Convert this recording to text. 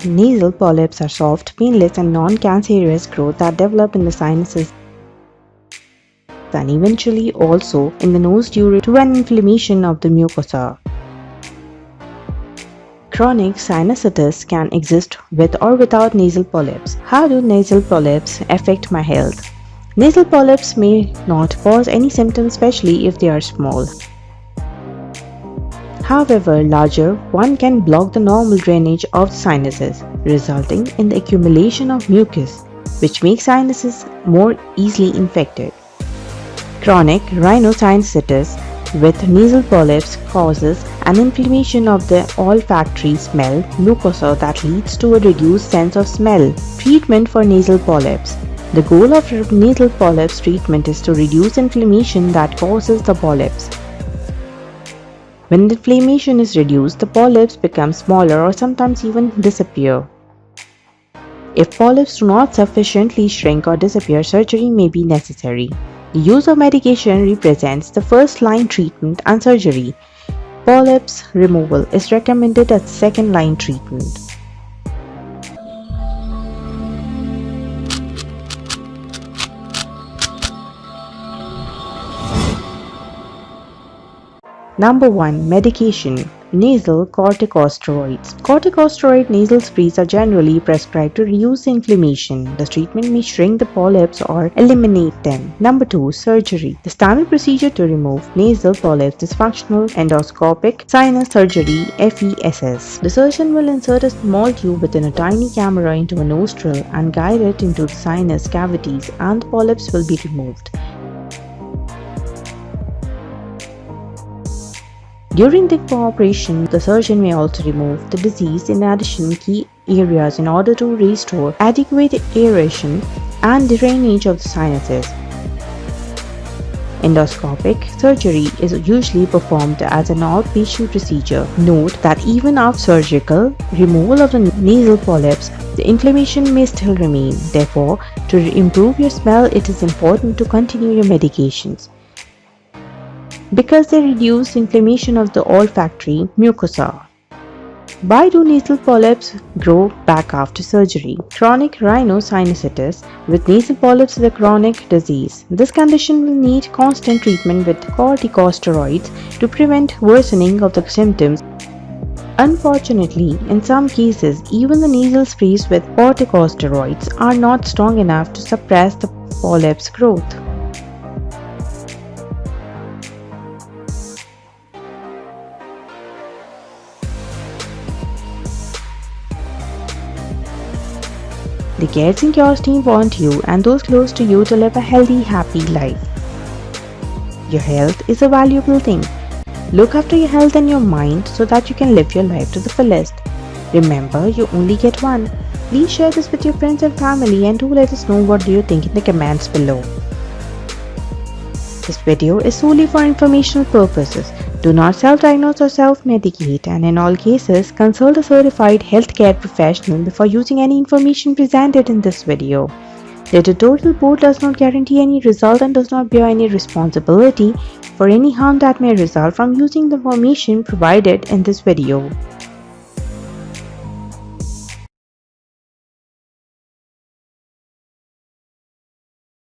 Nasal polyps are soft, painless, and non-cancerous growth that develop in the sinuses and eventually also in the nose due to an inflammation of the mucosa. Chronic sinusitis can exist with or without nasal polyps. How do nasal polyps affect my health? Nasal polyps may not cause any symptoms, especially if they are small. However, larger one can block the normal drainage of the sinuses, resulting in the accumulation of mucus, which makes sinuses more easily infected. Chronic rhinosinusitis with nasal polyps causes an inflammation of the olfactory smell mucosa that leads to a reduced sense of smell. Treatment for nasal polyps. The goal of nasal polyps treatment is to reduce inflammation that causes the polyps. When the inflammation is reduced, the polyps become smaller or sometimes even disappear. If polyps do not sufficiently shrink or disappear, surgery may be necessary. The use of medication represents the first-line treatment and surgery. Polyps removal is recommended as second-line treatment. Number 1. Medication. Nasal corticosteroids. Corticosteroid nasal sprays are generally prescribed to reduce inflammation. The treatment may shrink the polyps or eliminate them. Number 2. Surgery. The standard procedure to remove nasal polyps is functional endoscopic sinus surgery (FESS). The surgeon will insert a small tube within a tiny camera into a nostril and guide it into the sinus cavities, and the polyps will be removed. During the operation, the surgeon may also remove the disease in addition key areas in order to restore adequate aeration and drainage of the sinuses. Endoscopic surgery is usually performed as an outpatient procedure. Note that even after surgical removal of the nasal polyps, the inflammation may still remain. Therefore, to improve your smell, it is important to continue your medications, because they reduce inflammation of the olfactory mucosa. Why do nasal polyps grow back after surgery? Chronic rhinosinusitis with nasal polyps is a chronic disease. This condition will need constant treatment with corticosteroids to prevent worsening of the symptoms. Unfortunately, in some cases, even the nasal sprays with corticosteroids are not strong enough to suppress the polyps growth. The Cares and Cures team want you and those close to you to live a healthy, happy life. Your health is a valuable thing. Look after your health and your mind so that you can live your life to the fullest. Remember, you only get one. Please share this with your friends and family, and do let us know what do you think in the comments below. This video is solely for informational purposes. Do not self-diagnose or self-medicate, and in all cases, consult a certified healthcare professional before using any information presented in this video. The editorial board does not guarantee any result and does not bear any responsibility for any harm that may result from using the information provided in this video.